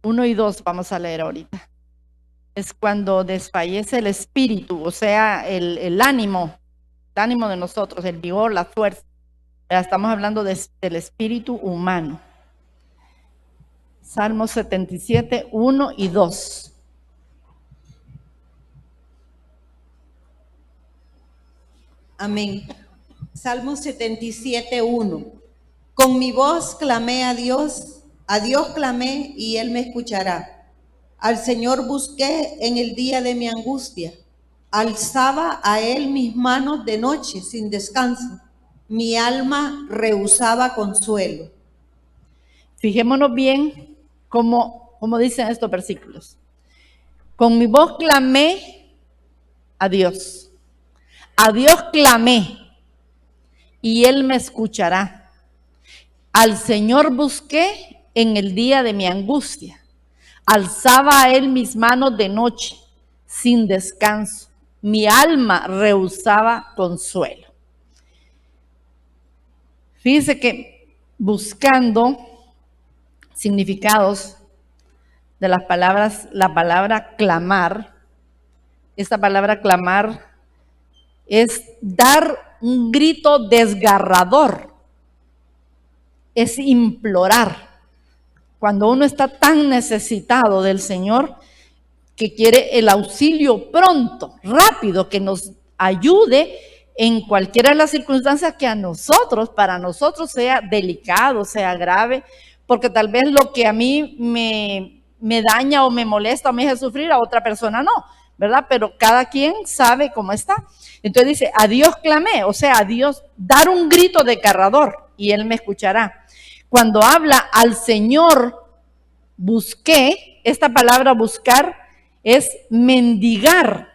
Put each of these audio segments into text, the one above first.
1 y 2 vamos a leer ahorita. Es cuando desfallece el espíritu, o sea, el ánimo de nosotros, el vigor, la fuerza. Estamos hablando del espíritu humano. Salmo 77, 1 y 2. Amén. Salmo 77, 1. Con mi voz clamé a Dios clamé y Él me escuchará. Al Señor busqué en el día de mi angustia. Alzaba a Él mis manos de noche sin descanso. Mi alma rehusaba consuelo. Fijémonos bien cómo dicen estos versículos. Con mi voz clamé a Dios. A Dios clamé y Él me escuchará. Al Señor busqué en el día de mi angustia. Alzaba a Él mis manos de noche sin descanso. Mi alma rehusaba consuelo. Fíjense que buscando significados de las palabras, la palabra clamar, esta palabra clamar es dar un grito desgarrador, es implorar. Cuando uno está tan necesitado del Señor que quiere el auxilio pronto, rápido, que nos ayude en cualquiera de las circunstancias que para nosotros sea delicado, sea grave, porque tal vez lo que a mí me daña o me molesta o me hace sufrir, a otra persona no, ¿verdad? Pero cada quien sabe cómo está. Entonces dice, a Dios clamé, o sea, a Dios dar un grito desgarrador y Él me escuchará. Cuando habla al Señor busqué, esta palabra buscar es mendigar,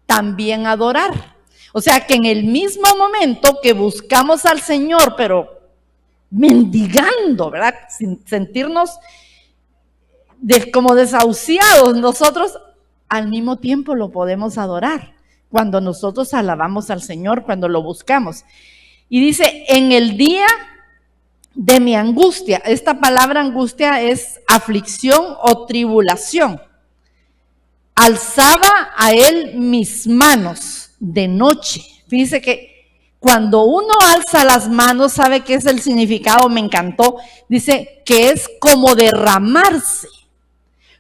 también adorar. O sea que en el mismo momento que buscamos al Señor, pero mendigando, ¿verdad? Sin sentirnos como desahuciados, nosotros al mismo tiempo lo podemos adorar. Cuando nosotros alabamos al Señor, cuando lo buscamos. Y dice, en el día de mi angustia. Esta palabra angustia es aflicción o tribulación. Alzaba a Él mis manos de noche. Fíjense que cuando uno alza las manos, ¿sabe qué es el significado? Me encantó. Dice que es como derramarse,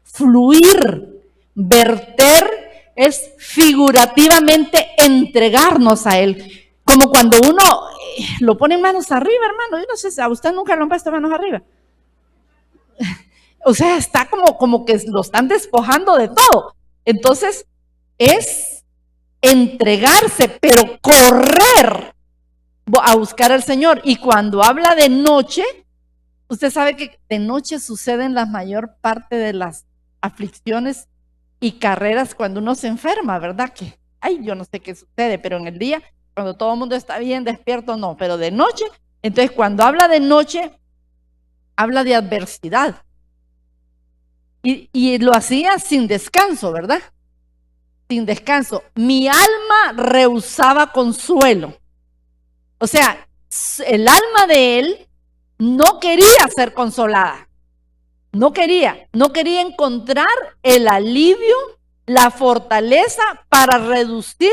fluir, verter, es figurativamente entregarnos a Él. Como cuando uno lo pone manos arriba, hermano. Yo no sé si a usted nunca lo han puesto manos arriba. O sea, está como que lo están despojando de todo. Entonces, es entregarse, pero correr a buscar al Señor. Y cuando habla de noche, usted sabe que de noche suceden la mayor parte de las aflicciones y carreras cuando uno se enferma, ¿verdad? Que, yo no sé qué sucede, pero en el día, cuando todo el mundo está bien despierto, no, pero de noche. Entonces, cuando habla de noche, habla de adversidad. Y lo hacía sin descanso, ¿verdad? Sin descanso. Mi alma rehusaba consuelo. O sea, el alma de él no quería ser consolada. No quería encontrar el alivio, la fortaleza para reducir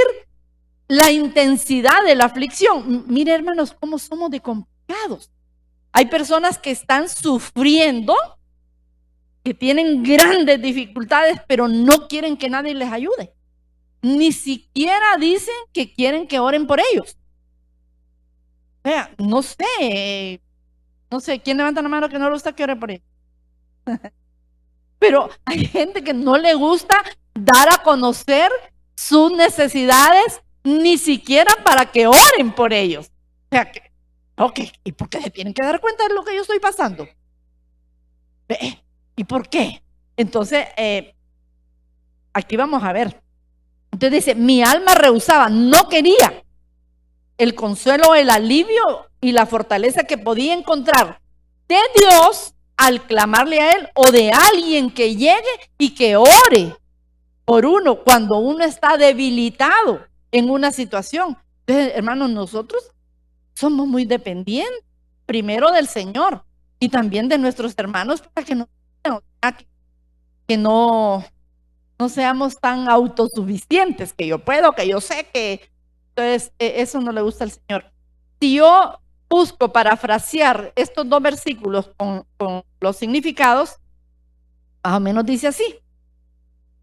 la intensidad de la aflicción. Mire, hermanos, cómo somos de complicados. Hay personas que están sufriendo, que tienen grandes dificultades, pero no quieren que nadie les ayude. Ni siquiera dicen que quieren que oren por ellos. O sea, no sé, ¿quién levanta la mano que no le gusta que ore por ellos? Pero hay gente que no le gusta dar a conocer sus necesidades, ni siquiera para que oren por ellos. O sea, ¿y por qué se tienen que dar cuenta de lo que yo estoy pasando? ¿Y por qué? Entonces, aquí vamos a ver. Entonces dice, mi alma rehusaba, no quería el consuelo, el alivio y la fortaleza que podía encontrar de Dios al clamarle a Él, o de alguien que llegue y que ore por uno cuando uno está debilitado en una situación. Entonces, hermanos, nosotros somos muy dependientes primero del Señor y también de nuestros hermanos para que no seamos tan autosuficientes, que yo puedo, que yo sé que... Entonces, eso no le gusta al Señor. Si yo busco parafrasear estos dos versículos con los significados, más o menos dice así: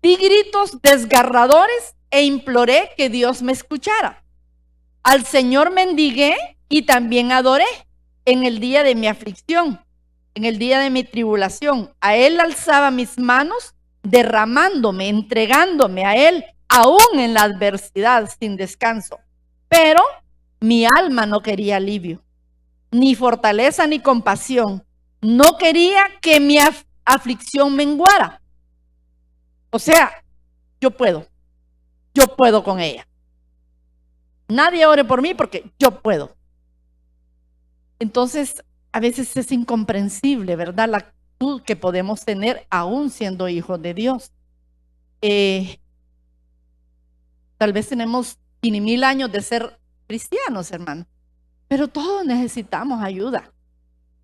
di gritos desgarradores e imploré que Dios me escuchara. Al Señor mendigué y también adoré en el día de mi aflicción, en el día de mi tribulación. A Él alzaba mis manos, derramándome, entregándome a Él, aún en la adversidad, sin descanso. Pero mi alma no quería alivio, ni fortaleza, ni compasión. No quería que mi aflicción menguara. O sea, yo puedo con ella. Nadie ore por mí porque yo puedo. Entonces, a veces es incomprensible, ¿verdad? La actitud que podemos tener aún siendo hijos de Dios. Tal vez tenemos 1000 años de ser cristianos, hermano, pero todos necesitamos ayuda.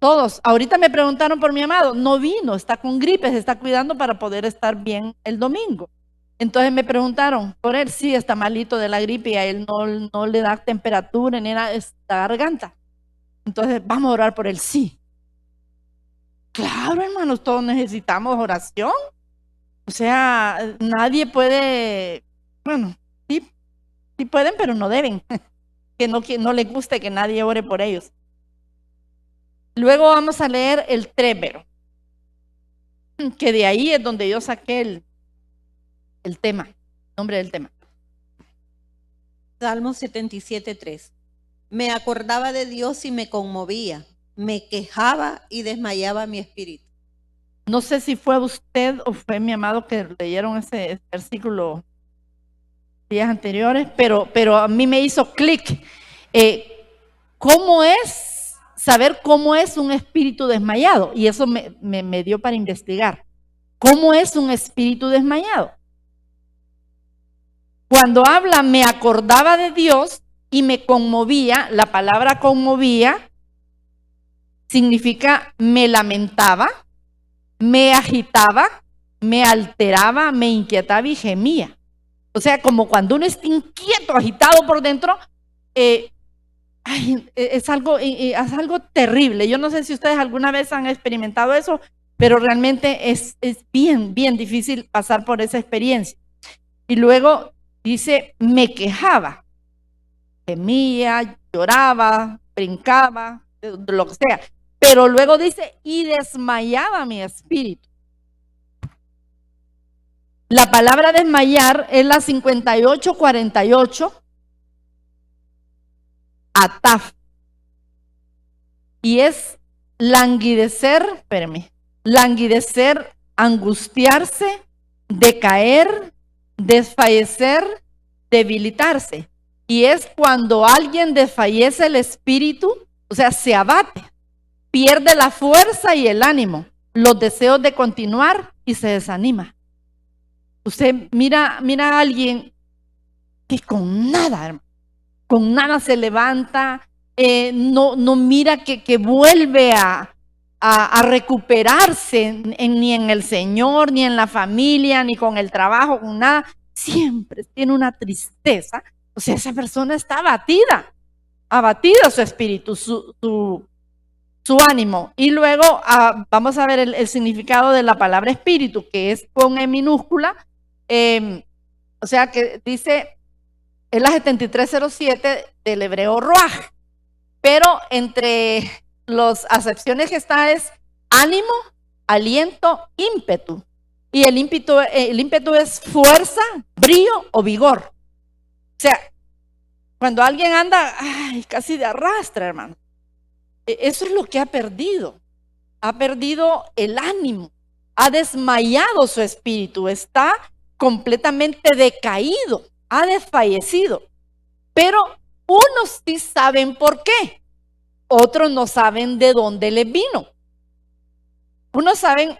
Todos. Ahorita me preguntaron por mi amado, no vino, está con gripe, se está cuidando para poder estar bien el domingo. Entonces me preguntaron por él, sí, está malito de la gripe y a él no le da temperatura ni nada, está garganta. Entonces vamos a orar por él, sí. Claro, hermanos, todos necesitamos oración. O sea, nadie puede, bueno, sí pueden, pero no deben. Que no les guste que nadie ore por ellos. Luego vamos a leer el trébero, que de ahí es donde yo saqué el tema, nombre del tema. Salmo 77:3. Me acordaba de Dios y me conmovía, me quejaba y desmayaba mi espíritu. No sé si fue usted o fue mi amado que leyeron ese versículo días anteriores, pero a mí me hizo clic. ¿Cómo es saber cómo es un espíritu desmayado? Y eso me dio para investigar. ¿Cómo es un espíritu desmayado? Cuando habla, me acordaba de Dios y me conmovía. La palabra conmovía significa me lamentaba, me agitaba, me alteraba, me inquietaba y gemía. O sea, como cuando uno está inquieto, agitado por dentro, es algo terrible. Yo no sé si ustedes alguna vez han experimentado eso, pero realmente es bien difícil pasar por esa experiencia. Y luego dice, me quejaba, gemía, lloraba, brincaba, lo que sea. Pero luego dice, y desmayaba mi espíritu. La palabra desmayar es la 5848, ataf. Y es languidecer, angustiarse, decaer, desfallecer, debilitarse. Y es cuando alguien desfallece el espíritu, o sea, se abate, pierde la fuerza y el ánimo, los deseos de continuar y se desanima. Usted mira a alguien que con nada se levanta, no mira que vuelve a recuperarse ni en el Señor, ni en la familia, ni con el trabajo, con nada. Siempre tiene una tristeza. O sea, esa persona está abatida su espíritu, su ánimo. Y luego vamos a ver el significado de la palabra espíritu, que es con E minúscula. O sea que dice, es la 7307 del hebreo ruaj, pero entre las acepciones que está es ánimo, aliento, ímpetu. Y el ímpetu es fuerza, brillo o vigor. O sea, cuando alguien anda casi de arrastra, hermano, eso es lo que ha perdido. Ha perdido el ánimo, ha desmayado su espíritu, está completamente decaído, ha desfallecido. Pero unos sí saben por qué, otros no saben de dónde les vino. Unos saben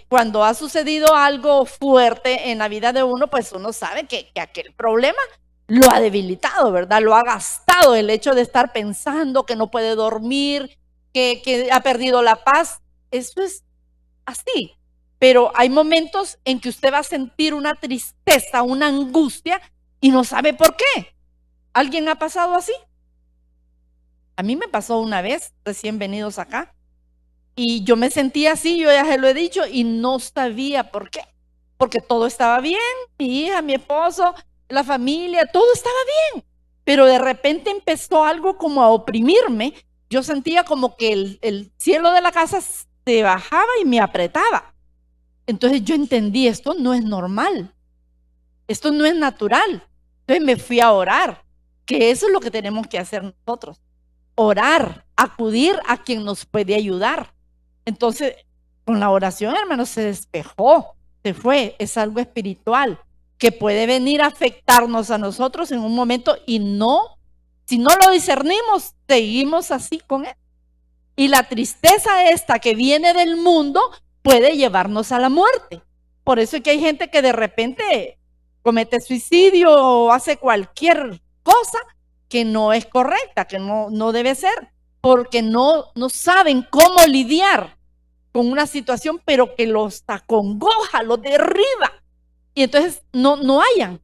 cuando ha sucedido algo fuerte en la vida de uno, pues uno sabe que aquel problema lo ha debilitado, ¿verdad? Lo ha gastado el hecho de estar pensando que no puede dormir, que ha perdido la paz. eso es así. Pero hay momentos en que usted va a sentir una tristeza, una angustia y no sabe por qué. ¿Alguien ha pasado así? A mí me pasó una vez, recién venidos acá, y yo me sentía así, yo ya se lo he dicho, y no sabía por qué. Porque todo estaba bien, mi hija, mi esposo, la familia, todo estaba bien. Pero de repente empezó algo como a oprimirme. Yo sentía como que el cielo de la casa se bajaba y me apretaba. Entonces yo entendí, esto no es normal, esto no es natural. Entonces me fui a orar, que eso es lo que tenemos que hacer nosotros. Orar, acudir a quien nos puede ayudar. Entonces, con la oración, hermano, se despejó, se fue. Es algo espiritual que puede venir a afectarnos a nosotros en un momento y no, si no lo discernimos, seguimos así con él. Y la tristeza esta que viene del mundo puede llevarnos a la muerte. Por eso es que hay gente que de repente comete suicidio o hace cualquier cosa que no es correcta, que no debe ser, porque no saben cómo lidiar con una situación, pero que los acongoja, los derriba. Y entonces no hayan,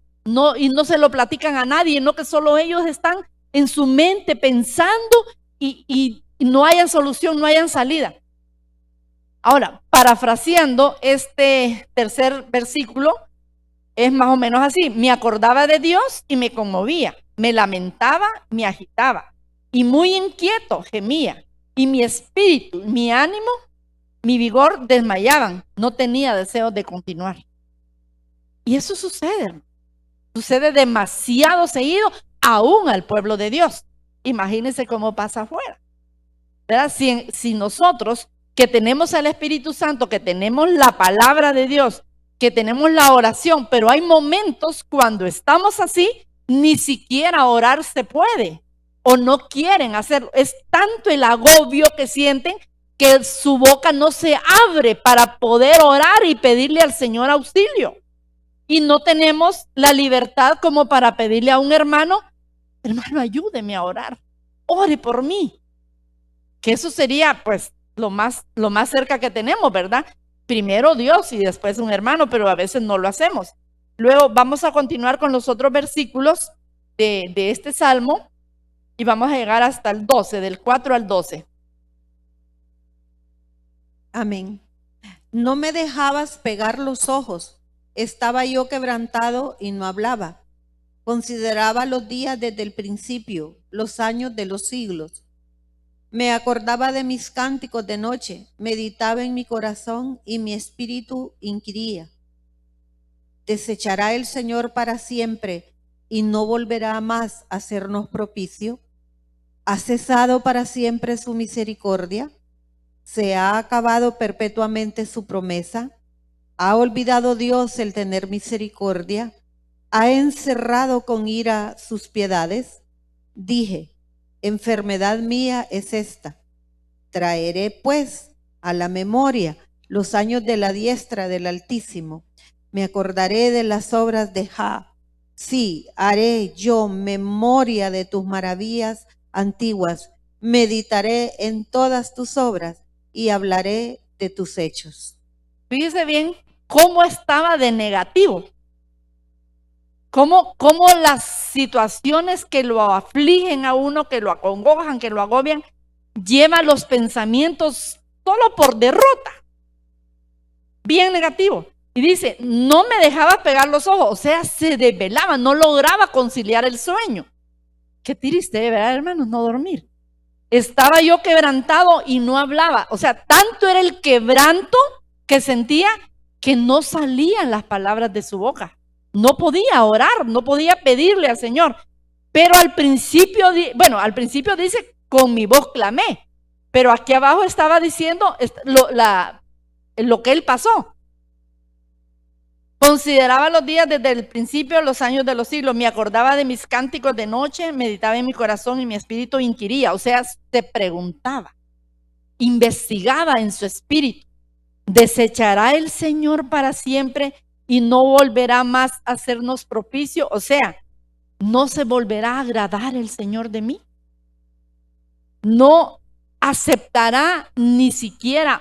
y no se lo platican a nadie, no, que solo ellos están en su mente pensando y no hayan solución, no hayan salida. Ahora, parafraseando este tercer versículo, es más o menos así: me acordaba de Dios y me conmovía, me lamentaba, me agitaba, y muy inquieto gemía, y mi espíritu, mi ánimo, mi vigor desmayaban, no tenía deseo de continuar. Y eso sucede demasiado seguido, aún al pueblo de Dios. Imagínense cómo pasa afuera, ¿verdad? Si nosotros, que tenemos al Espíritu Santo, que tenemos la palabra de Dios, que tenemos la oración, pero hay momentos cuando estamos así, ni siquiera orar se puede, o no quieren hacerlo. Es tanto el agobio que sienten que su boca no se abre para poder orar y pedirle al Señor auxilio. Y no tenemos la libertad como para pedirle a un hermano: hermano, ayúdeme a orar, ore por mí. Que eso sería pues lo más cerca que tenemos, ¿verdad? Primero Dios y después un hermano, pero a veces no lo hacemos. Luego vamos a continuar con los otros versículos de este salmo y vamos a llegar hasta el 12, del 4 al 12. Amén. No me dejabas pegar los ojos. Estaba yo quebrantado y no hablaba. Consideraba los días desde el principio, los años de los siglos. Me acordaba de mis cánticos de noche, meditaba en mi corazón y mi espíritu inquiría. ¿Desechará el Señor para siempre y no volverá más a hacernos propicio? ¿Ha cesado para siempre su misericordia? ¿Se ha acabado perpetuamente su promesa? ¿Ha olvidado Dios el tener misericordia? ¿Ha encerrado con ira sus piedades? Dije: enfermedad mía es esta. Traeré pues a la memoria los años de la diestra del Altísimo. Me acordaré de las obras de Jah. Sí, haré yo memoria de tus maravillas antiguas. Meditaré en todas tus obras y hablaré de tus hechos. Fíjese bien cómo estaba de negativo. Cómo las situaciones que lo afligen a uno, que lo acongojan, que lo agobian, llevan los pensamientos solo por derrota. Bien negativo. Y dice: no me dejaba pegar los ojos, o sea, se desvelaba, no lograba conciliar el sueño. Qué triste, ¿verdad, hermanos? No dormir. Estaba yo quebrantado y no hablaba. O sea, tanto era el quebranto que sentía que no salían las palabras de su boca. No podía orar, no podía pedirle al Señor. Pero al principio dice: con mi voz clamé. Pero aquí abajo estaba diciendo lo que él pasó. Consideraba los días desde el principio, los años de los siglos. Me acordaba de mis cánticos de noche, meditaba en mi corazón y mi espíritu inquiría. O sea, se preguntaba, investigaba en su espíritu: ¿desechará el Señor para siempre y no volverá más a hacernos propicio? O sea, ¿no se volverá a agradar el Señor de mí? ¿No aceptará ni siquiera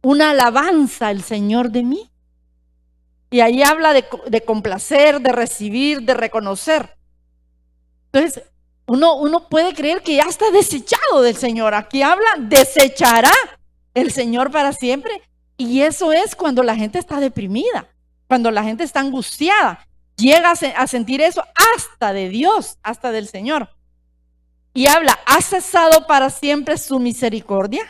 una alabanza al Señor de mí. Y ahí habla de complacer, de recibir, de reconocer. Entonces, uno puede creer que ya está desechado del Señor. Aquí habla, desechará el Señor para siempre. Y eso es cuando la gente está deprimida, cuando la gente está angustiada. Llega a sentir eso hasta de Dios, hasta del Señor. Y habla, ¿ha cesado para siempre su misericordia?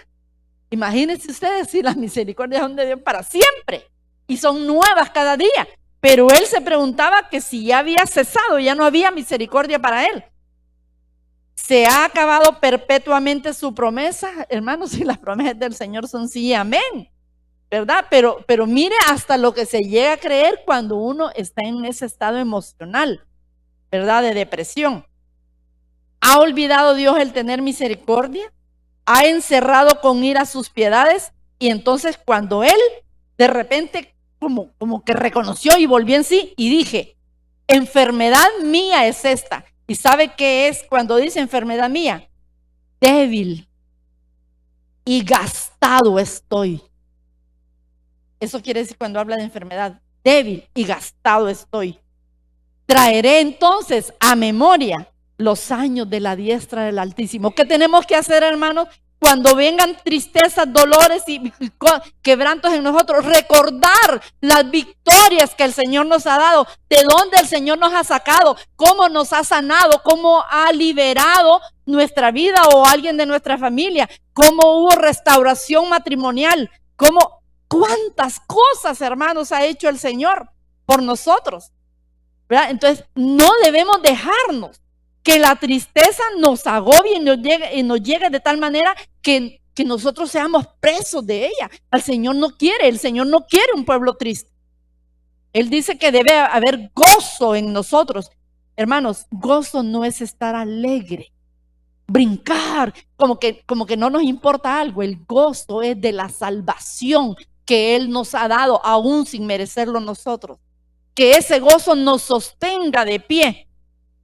Imagínense ustedes si las misericordias son de Dios para siempre y son nuevas cada día. Pero él se preguntaba que si ya había cesado, ya no había misericordia para él. ¿Se ha acabado perpetuamente su promesa? Hermanos, si las promesas del Señor son sí y amén, ¿verdad? Pero mire hasta lo que se llega a creer cuando uno está en ese estado emocional, ¿verdad? De depresión. ¿Ha olvidado Dios el tener misericordia? ¿Ha encerrado con ira sus piedades? Y entonces cuando él de repente como que reconoció y volvió en sí y dije, enfermedad mía es esta. ¿Y sabe qué es cuando dice enfermedad mía? Débil y gastado estoy. Eso quiere decir cuando habla de enfermedad, débil y gastado estoy. Traeré entonces a memoria los años de la diestra del Altísimo. ¿Qué tenemos que hacer, hermanos? Cuando vengan tristezas, dolores y quebrantos en nosotros, recordar las victorias que el Señor nos ha dado, de dónde el Señor nos ha sacado, cómo nos ha sanado, cómo ha liberado nuestra vida o alguien de nuestra familia, cómo hubo restauración matrimonial, cuántas cosas, hermanos, ha hecho el Señor por nosotros, ¿verdad? Entonces, no debemos dejarnos que la tristeza nos agobie y nos llegue de tal manera que nosotros seamos presos de ella. El Señor no quiere un pueblo triste. Él dice que debe haber gozo en nosotros. Hermanos, gozo no es estar alegre, brincar, como que no nos importa algo. El gozo es de la salvación que Él nos ha dado, aún sin merecerlo nosotros. Que ese gozo nos sostenga de pie,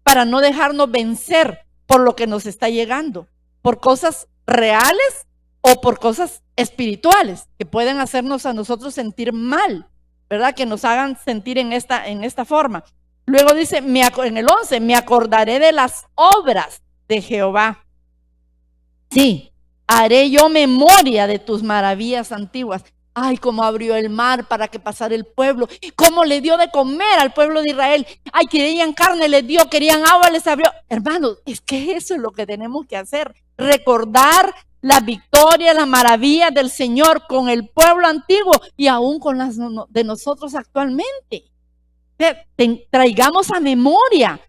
para no dejarnos vencer por lo que nos está llegando, por cosas reales o por cosas espirituales que pueden hacernos a nosotros sentir mal, ¿verdad? Que nos hagan sentir en esta forma. Luego dice, en el 11, me acordaré de las obras de Jehová. Sí, haré yo memoria de tus maravillas antiguas. Ay, cómo abrió el mar para que pasara el pueblo. Cómo le dio de comer al pueblo de Israel. Ay, querían carne, les dio. Querían agua, les abrió. Hermanos, es que eso es lo que tenemos que hacer. Recordar las victorias, las maravillas del Señor con el pueblo antiguo y aún con las de nosotros actualmente. Traigamos a memoria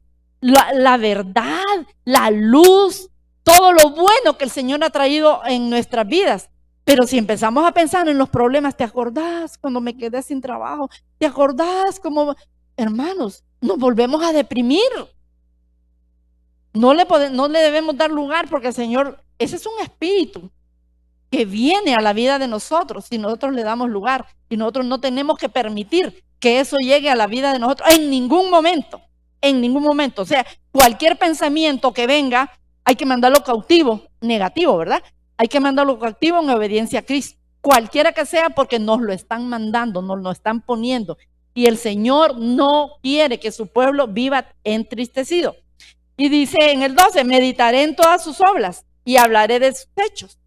la verdad, la luz, todo lo bueno que el Señor ha traído en nuestras vidas. Pero si empezamos a pensar en los problemas, ¿te acordás cuando me quedé sin trabajo? ¿Te acordás cómo? Hermanos, nos volvemos a deprimir. No le debemos dar lugar porque el Señor, ese es un espíritu que viene a la vida de nosotros si nosotros le damos lugar. Y nosotros no tenemos que permitir que eso llegue a la vida de nosotros en ningún momento. En ningún momento. O sea, cualquier pensamiento que venga, hay que mandarlo cautivo, negativo, ¿verdad? Hay que mandarlo cautivo en obediencia a Cristo, cualquiera que sea, porque nos lo están mandando, nos lo están poniendo. Y el Señor no quiere que su pueblo viva entristecido. Y dice en el 12, meditaré en todas sus obras y hablaré de sus hechos.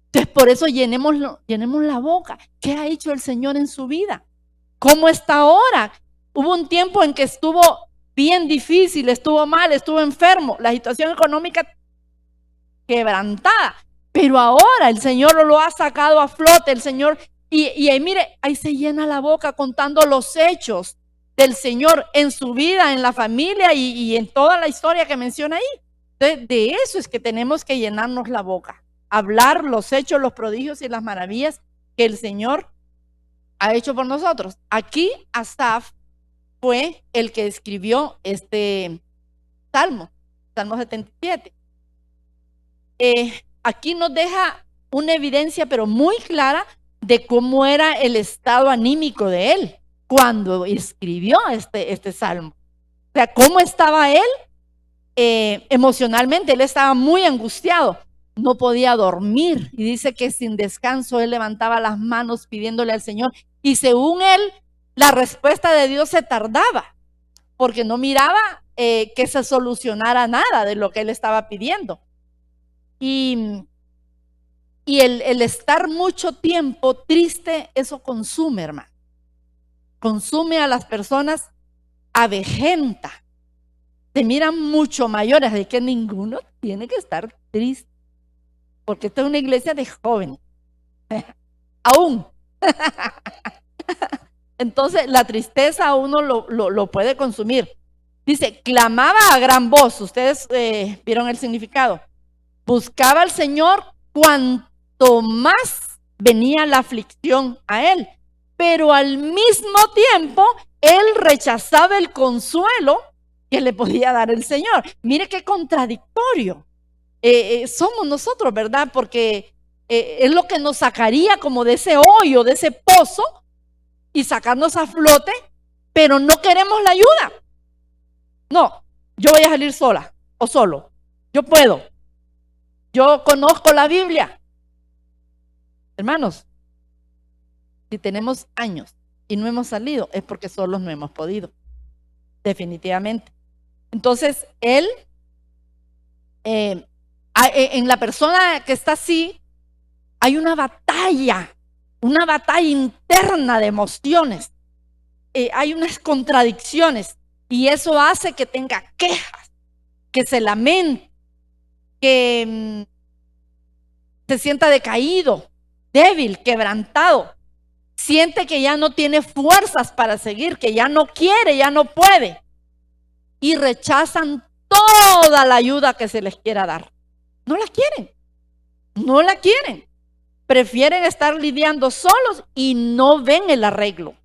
Entonces, por eso llenemos la boca. ¿Qué ha hecho el Señor en su vida? ¿Cómo está ahora? Hubo un tiempo en que estuvo bien difícil, estuvo mal, estuvo enfermo, la situación económica quebrantada. Pero ahora el Señor lo ha sacado a flote, el Señor, y ahí mire, ahí se llena la boca contando los hechos del Señor en su vida, en la familia y en toda la historia que menciona ahí. Entonces, de eso es que tenemos que llenarnos la boca, hablar los hechos, los prodigios y las maravillas que el Señor ha hecho por nosotros. Aquí Asaf fue el que escribió este Salmo 77. Aquí nos deja una evidencia, pero muy clara, de cómo era el estado anímico de él cuando escribió este salmo. O sea, cómo estaba él emocionalmente. Él estaba muy angustiado. no podía dormir, y dice que sin descanso él levantaba las manos pidiéndole al Señor, y según él, la respuesta de Dios se tardaba, porque no miraba que se solucionara nada de lo que él estaba pidiendo. Y el estar mucho tiempo triste, eso consume, hermano. Consume a las personas, avejenta. Te miran mucho mayores, de que ninguno tiene que estar triste, porque esta es una iglesia de jóvenes. Aún. Entonces la tristeza a uno lo puede consumir. Dice, clamaba a gran voz. Ustedes vieron el significado. Buscaba al Señor cuanto más venía la aflicción a él, pero al mismo tiempo él rechazaba el consuelo que le podía dar el Señor. Mire qué contradictorio somos nosotros, ¿verdad? Porque es lo que nos sacaría como de ese hoyo, de ese pozo, y sacarnos a flote, pero no queremos la ayuda. No, yo voy a salir sola o solo. Yo puedo. Yo conozco la Biblia. Hermanos, si tenemos años y no hemos salido, es porque solos no hemos podido. Definitivamente. Entonces, él, en la persona que está así, hay una batalla interna de emociones. Hay unas contradicciones, y eso hace que tenga quejas, que se lamente, que se sienta decaído, débil, quebrantado. Siente que ya no tiene fuerzas para seguir, que ya no quiere, ya no puede. Y rechazan toda la ayuda que se les quiera dar. No la quieren. No la quieren. Prefieren estar lidiando solos y no ven el arreglo.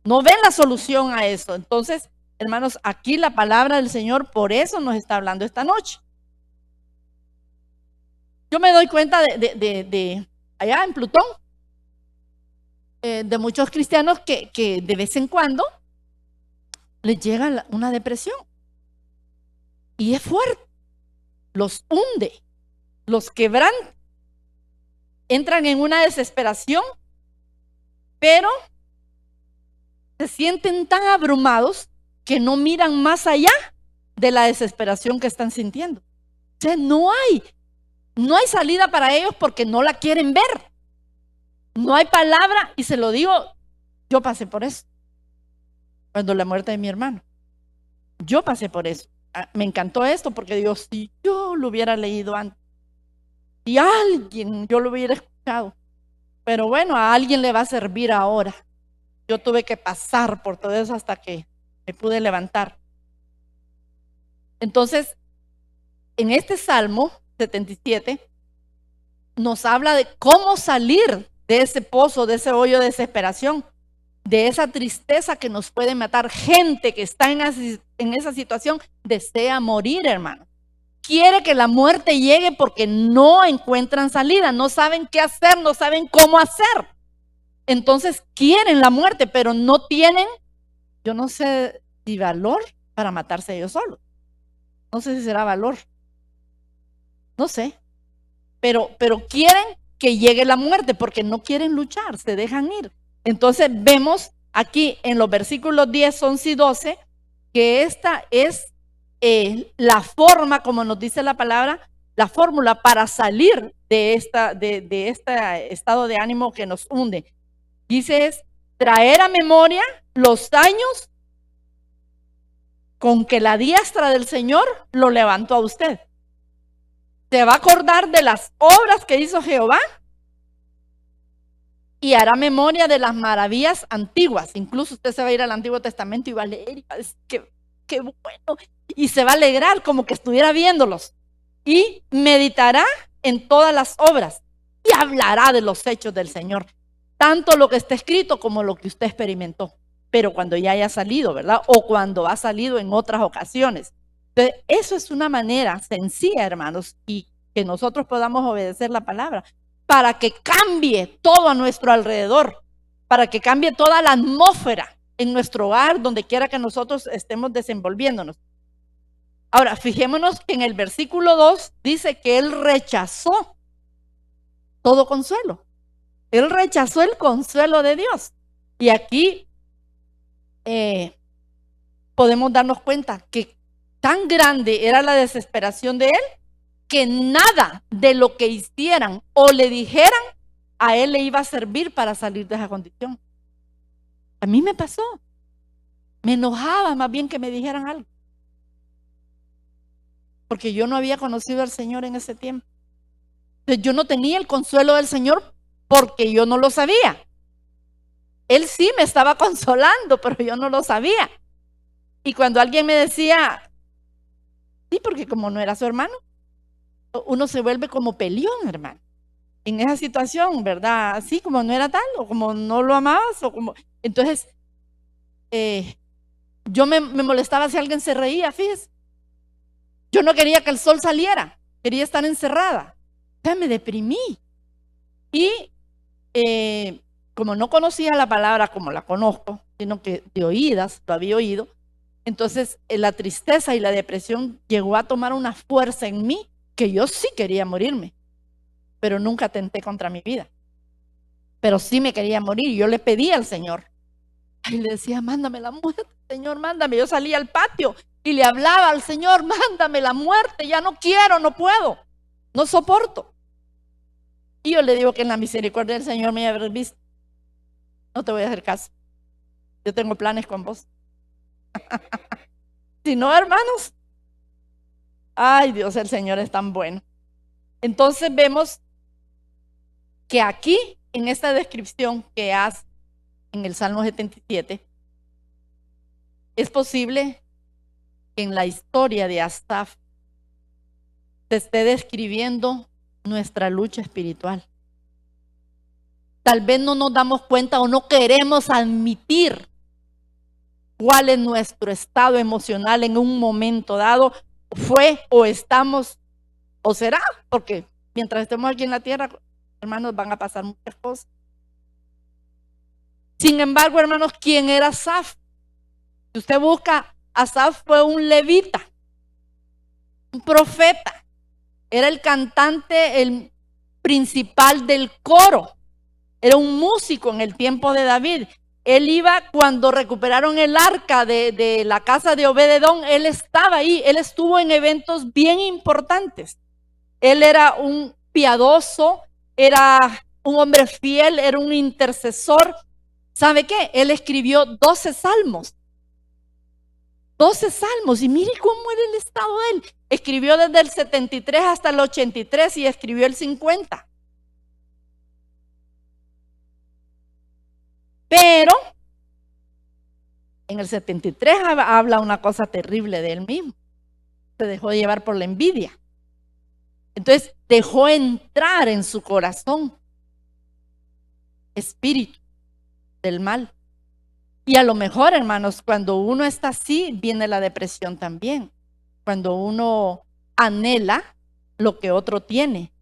No ven la solución a eso. Entonces, hermanos, aquí la palabra del Señor por eso nos está hablando esta noche. Yo me doy cuenta de allá en Plutón, de muchos cristianos que de vez en cuando les llega una depresión. Y es fuerte. Los hunde, los quebranta. Entran en una desesperación, pero se sienten tan abrumados que no miran más allá de la desesperación que están sintiendo. O sea, no hay salida para ellos porque no la quieren ver. No hay palabra, y se lo digo, yo pasé por eso. Cuando la muerte de mi hermano, yo pasé por eso. Me encantó esto porque digo, si yo lo hubiera leído antes, si alguien yo lo hubiera escuchado, pero bueno, a alguien le va a servir ahora. Yo tuve que pasar por todo eso hasta que me pude levantar. Entonces, en este Salmo 77 nos habla de cómo salir de ese pozo, de ese hoyo de desesperación, de esa tristeza que nos puede matar. Gente que está en esa situación desea morir, hermano. Quiere que la muerte llegue porque no encuentran salida, no saben qué hacer, no saben cómo hacer. Entonces quieren la muerte, pero no tienen, yo no sé si valor para matarse ellos solos. No sé si será valor. No sé. Pero quieren que llegue la muerte porque no quieren luchar, se dejan ir. Entonces vemos aquí en los versículos 10, 11 y 12 que esta es la forma, como nos dice la palabra, la fórmula para salir de este estado de ánimo que nos hunde. Dice es traer a memoria los años con que la diestra del Señor lo levantó a usted. Se va a acordar de las obras que hizo Jehová y hará memoria de las maravillas antiguas. Incluso usted se va a ir al Antiguo Testamento y va a leer y va a decir qué bueno, y se va a alegrar como que estuviera viéndolos, y meditará en todas las obras y hablará de los hechos del Señor, tanto lo que está escrito como lo que usted experimentó, pero cuando ya haya salido, ¿verdad? O cuando ha salido en otras ocasiones. Entonces, eso es una manera sencilla, hermanos, y que nosotros podamos obedecer la palabra para que cambie todo a nuestro alrededor, para que cambie toda la atmósfera en nuestro hogar, donde quiera que nosotros estemos desenvolviéndonos. Ahora, fijémonos que en el versículo 2 dice que él rechazó todo consuelo. Él rechazó el consuelo de Dios. Y aquí podemos darnos cuenta que tan grande era la desesperación de él que nada de lo que hicieran o le dijeran a él le iba a servir para salir de esa condición. A mí me pasó. Me enojaba más bien que me dijeran algo, porque yo no había conocido al Señor en ese tiempo. Entonces yo no tenía el consuelo del Señor porque yo no lo sabía. Él sí me estaba consolando, pero yo no lo sabía. Y cuando alguien me decía, sí, porque como no era su hermano, uno se vuelve como peleón, hermano. En esa situación, ¿verdad? Así como no era tal, o como no lo amabas, o como... Entonces, yo me molestaba si alguien se reía, fíjese. Yo no quería que el sol saliera, quería estar encerrada. Entonces me deprimí. Y como no conocía la palabra como la conozco, sino que de oídas lo había oído, entonces la tristeza y la depresión llegó a tomar una fuerza en mí que yo sí quería morirme, pero nunca atenté contra mi vida. Pero sí me quería morir. Yo le pedí al Señor. Y le decía, mándame la muerte, Señor, mándame. Yo salía al patio y le hablaba al Señor, mándame la muerte, ya no quiero, no puedo, no soporto. Y yo le digo que en la misericordia del Señor me habrás visto. No te voy a hacer caso. Yo tengo planes con vos. Si no, hermanos, ay Dios, el Señor es tan bueno. Entonces vemos que aquí, en esta descripción que hace en el Salmo 77, es posible que en la historia de Asaf se esté describiendo nuestra lucha espiritual. Tal vez no nos damos cuenta o no queremos admitir cuál es nuestro estado emocional en un momento dado, fue o estamos o será, porque mientras estemos aquí en la tierra, hermanos, van a pasar muchas cosas. Sin embargo, hermanos, ¿quién era Asaf? Si usted busca, Asaf fue un levita, un profeta, era el cantante, el principal del coro, era un músico en el tiempo de David. Él iba cuando recuperaron el arca de la casa de Obed-edom, él estaba ahí, él estuvo en eventos bien importantes. Él era un piadoso, era un hombre fiel, era un intercesor. ¿Sabe qué? Él escribió 12 salmos. 12 salmos, y mire cómo era el estado de él. Escribió desde el 73 hasta el 83 y escribió el 50. Pero en el 73 habla una cosa terrible de él mismo. Se dejó llevar por la envidia. Entonces dejó entrar en su corazón espíritu del mal. Y a lo mejor, hermanos, cuando uno está así, viene la depresión también. Cuando uno anhela lo que otro tiene.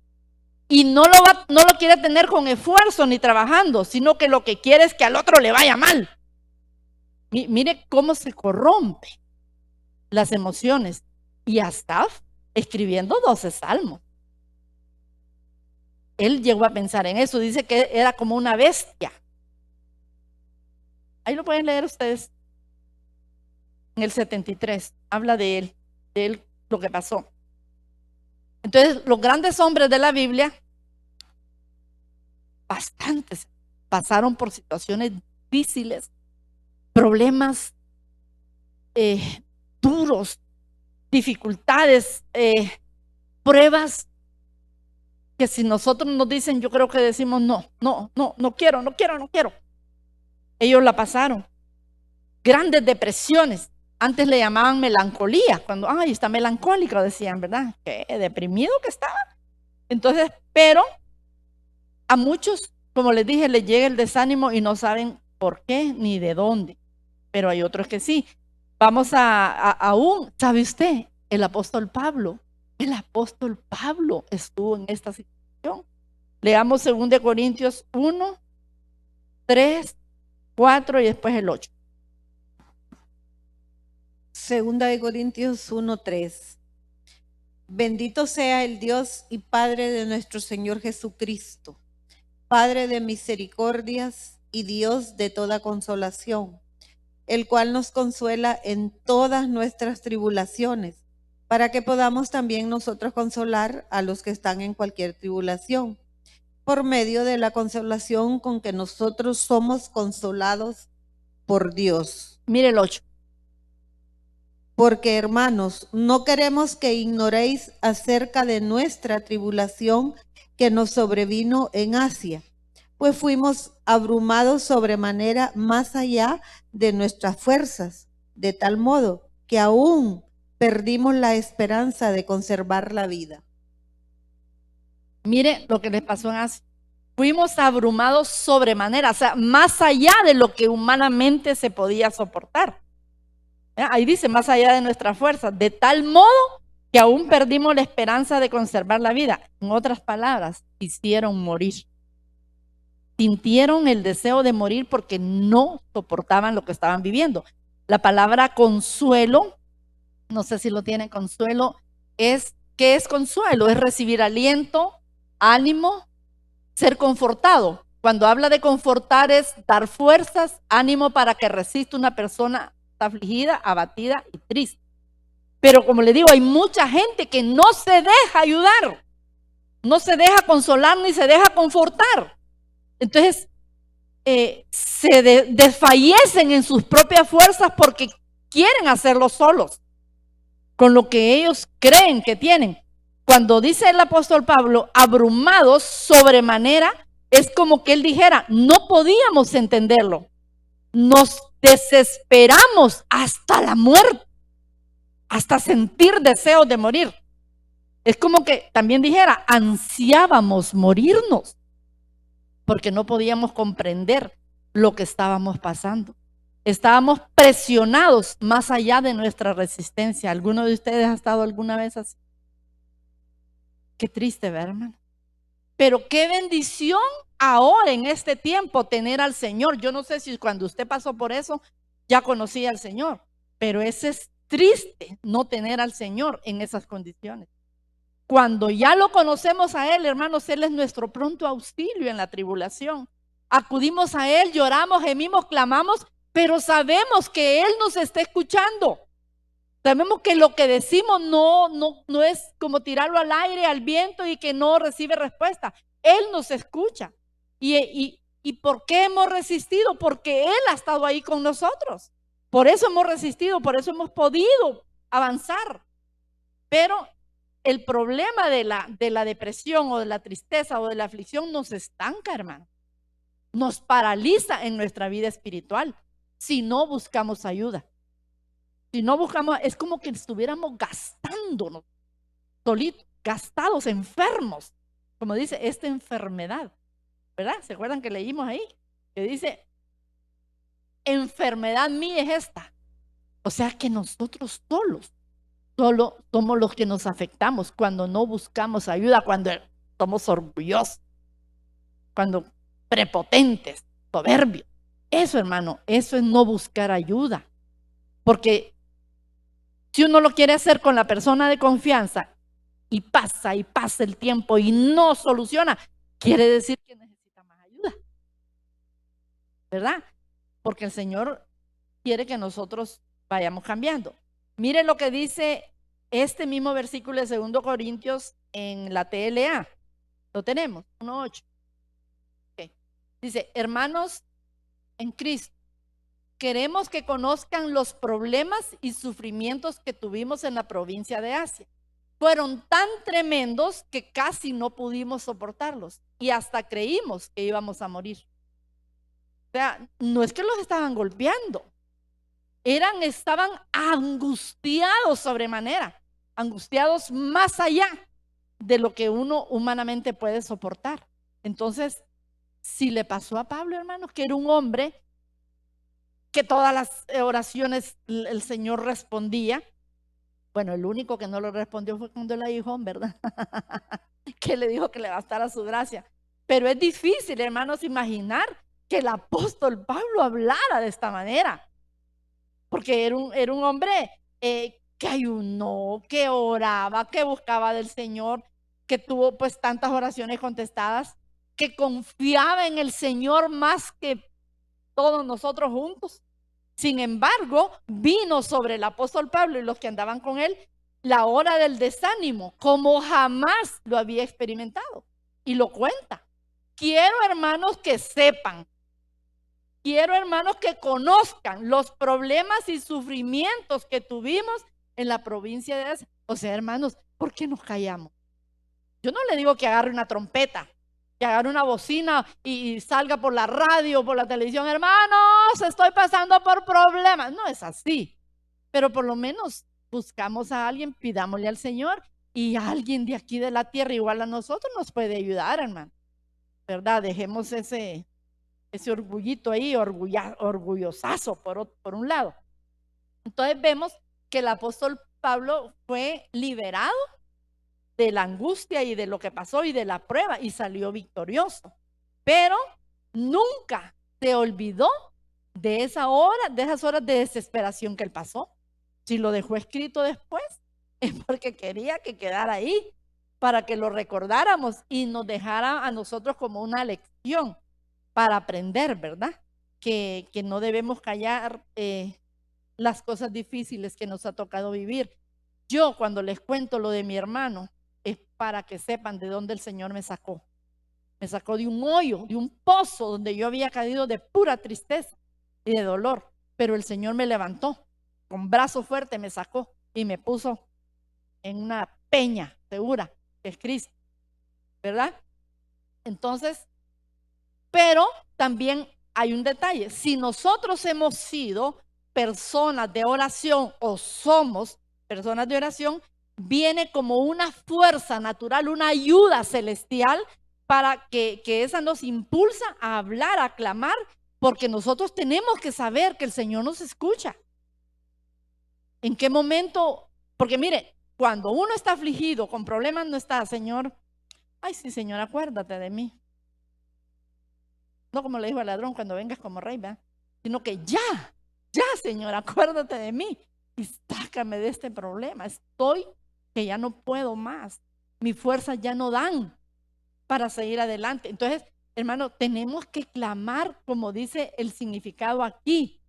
Y no lo quiere tener con esfuerzo ni trabajando, sino que lo que quiere es que al otro le vaya mal. Mire cómo se corrompe las emociones. Y Asaf escribiendo 12 salmos. Él llegó a pensar en eso. Dice que era como una bestia. Ahí lo pueden leer ustedes. En el 73 habla de él lo que pasó. Entonces, los grandes hombres de la Biblia, bastantes, pasaron por situaciones difíciles, problemas duros, dificultades, pruebas que si nosotros nos dicen, yo creo que decimos no quiero. Ellos la pasaron. Grandes depresiones. Antes le llamaban melancolía, cuando, ay, está melancólico, decían, ¿verdad? Qué deprimido que estaba. Entonces, pero a muchos, como les dije, les llega el desánimo y no saben por qué ni de dónde. Pero hay otros que sí. Vamos aún, ¿sabe usted? El apóstol Pablo estuvo en esta situación. Leamos 2 Corintios 1, 3, 4 y después el 8. 2 Corintios 1:3. Bendito sea el Dios y Padre de nuestro Señor Jesucristo, Padre de misericordias y Dios de toda consolación, el cual nos consuela en todas nuestras tribulaciones, para que podamos también nosotros consolar a los que están en cualquier tribulación, por medio de la consolación con que nosotros somos consolados por Dios. Mire el 8. Porque, hermanos, no queremos que ignoréis acerca de nuestra tribulación que nos sobrevino en Asia, pues fuimos abrumados sobremanera más allá de nuestras fuerzas, de tal modo que aún perdimos la esperanza de conservar la vida. Mire lo que les pasó en Asia. Fuimos abrumados sobremanera, o sea, más allá de lo que humanamente se podía soportar. Ahí dice, más allá de nuestra fuerza, de tal modo que aún perdimos la esperanza de conservar la vida. En otras palabras, quisieron morir. Sintieron el deseo de morir porque no soportaban lo que estaban viviendo. La palabra consuelo, no sé si lo tienen, consuelo, ¿qué es consuelo? Es recibir aliento, ánimo, ser confortado. Cuando habla de confortar es dar fuerzas, ánimo para que resista una persona afligida, abatida y triste. Pero como le digo, hay mucha gente que no se deja ayudar, no se deja consolar ni se deja confortar. Entonces, se desfallecen en sus propias fuerzas porque quieren hacerlo solos, con lo que ellos creen que tienen. Cuando dice el apóstol Pablo, abrumados sobremanera, es como que él dijera, no podíamos entenderlo. Nos desesperamos hasta la muerte, hasta sentir deseos de morir. Es como que también dijera, ansiábamos morirnos, porque no podíamos comprender lo que estábamos pasando. Estábamos presionados más allá de nuestra resistencia. ¿Alguno de ustedes ha estado alguna vez así? Qué triste, ¿verdad, hermano? Pero qué bendición ahora en este tiempo tener al Señor. Yo no sé si cuando usted pasó por eso ya conocía al Señor, pero ese es triste no tener al Señor en esas condiciones. Cuando ya lo conocemos a Él, hermanos, Él es nuestro pronto auxilio en la tribulación. Acudimos a Él, lloramos, gemimos, clamamos, pero sabemos que Él nos está escuchando. Sabemos que lo que decimos no es como tirarlo al aire, al viento y que no recibe respuesta. Él nos escucha. ¿Y por qué hemos resistido? Porque Él ha estado ahí con nosotros. Por eso hemos resistido, por eso hemos podido avanzar. Pero el problema de la depresión o de la tristeza o de la aflicción nos estanca, hermano. Nos paraliza en nuestra vida espiritual si no buscamos ayuda. Si no buscamos, es como que estuviéramos gastándonos solitos, gastados, enfermos. Como dice, esta enfermedad, ¿verdad? ¿Se acuerdan que leímos ahí? Que dice, enfermedad mía es esta. O sea que nosotros solo somos los que nos afectamos cuando no buscamos ayuda, cuando somos orgullosos, cuando prepotentes, soberbios. Eso, hermano, eso es no buscar ayuda. Porque si uno lo quiere hacer con la persona de confianza y pasa el tiempo y no soluciona, quiere decir que necesita más ayuda, ¿verdad? Porque el Señor quiere que nosotros vayamos cambiando. Mire lo que dice este mismo versículo de 2 Corintios en la TLA. Lo tenemos, 1:8. Okay. Dice, hermanos en Cristo, queremos que conozcan los problemas y sufrimientos que tuvimos en la provincia de Asia. Fueron tan tremendos que casi no pudimos soportarlos y hasta creímos que íbamos a morir. O sea, no es que los estaban golpeando, estaban angustiados sobremanera, angustiados más allá de lo que uno humanamente puede soportar. Entonces, si le pasó a Pablo, hermanos, que era un hombre que todas las oraciones el Señor respondía. Bueno, el único que no lo respondió fue cuando la dijo, ¿verdad? Que le dijo que le bastara su gracia. Pero es difícil, hermanos, imaginar que el apóstol Pablo hablara de esta manera. Porque era un hombre que ayunó, que oraba, que buscaba del Señor, que tuvo pues tantas oraciones contestadas, que confiaba en el Señor más que todos nosotros juntos. Sin embargo, vino sobre el apóstol Pablo y los que andaban con él la hora del desánimo, como jamás lo había experimentado. Y lo cuenta. Quiero, hermanos, que sepan, quiero, hermanos, que conozcan los problemas y sufrimientos que tuvimos en la provincia de Asia. O sea, hermanos, ¿por qué nos callamos? Yo no le digo que agarre una trompeta, que agarre una bocina y salga por la radio, por la televisión, hermanos, estoy pasando por problemas. No es así, pero por lo menos buscamos a alguien, pidámosle al Señor, y alguien de aquí de la tierra igual a nosotros nos puede ayudar, hermano. ¿Verdad? Dejemos ese orgullito ahí, orgullosazo por un lado. Entonces vemos que el apóstol Pablo fue liberado de la angustia y de lo que pasó y de la prueba y salió victorioso. Pero nunca se olvidó de esa hora, de esas horas de desesperación que él pasó. Si lo dejó escrito después, es porque quería que quedara ahí para que lo recordáramos y nos dejara a nosotros como una lección para aprender, ¿verdad? Que no debemos callar las cosas difíciles que nos ha tocado vivir. Yo cuando les cuento lo de mi hermano, es para que sepan de dónde el Señor me sacó. Me sacó de un hoyo, de un pozo donde yo había caído de pura tristeza y de dolor. Pero el Señor me levantó, con brazo fuerte me sacó y me puso en una peña segura, que es Cristo, ¿verdad? Entonces, pero también hay un detalle. Si nosotros hemos sido personas de oración o somos personas de oración, viene como una fuerza natural, una ayuda celestial para que esa nos impulsa a hablar, a clamar, porque nosotros tenemos que saber que el Señor nos escucha. ¿En qué momento? Porque mire, cuando uno está afligido, con problemas, no está, Señor, ay sí, Señor, acuérdate de mí. No como le dijo al ladrón, cuando vengas como rey, ¿verdad? Sino que ya, Señor, acuérdate de mí y sácame de este problema. Estoy que ya no puedo más. Mis fuerzas ya no dan para seguir adelante. Entonces, hermano, tenemos que clamar, como dice el significado aquí.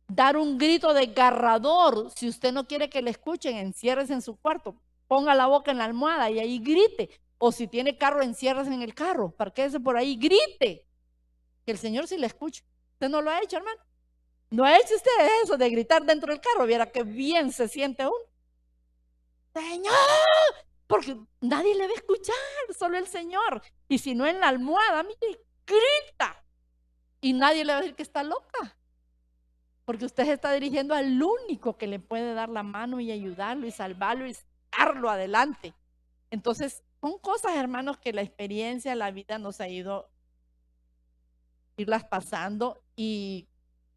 Dar un grito desgarrador. Si usted no quiere que le escuchen, enciérrese en su cuarto. Ponga la boca en la almohada y ahí grite. O si tiene carro, enciérrese en el carro. Parquéese por ahí, grite. Que el Señor sí le escuche. ¿Usted no lo ha hecho, hermano? ¿No ha hecho usted eso de gritar dentro del carro? Viera qué bien se siente uno. Señor, porque nadie le va a escuchar, solo el Señor. Y si no en la almohada, mire, grita. Y nadie le va a decir que está loca. Porque usted se está dirigiendo al único que le puede dar la mano y ayudarlo y salvarlo y darlo adelante. Entonces, son cosas, hermanos, que la experiencia, la vida nos ha ido irlas pasando y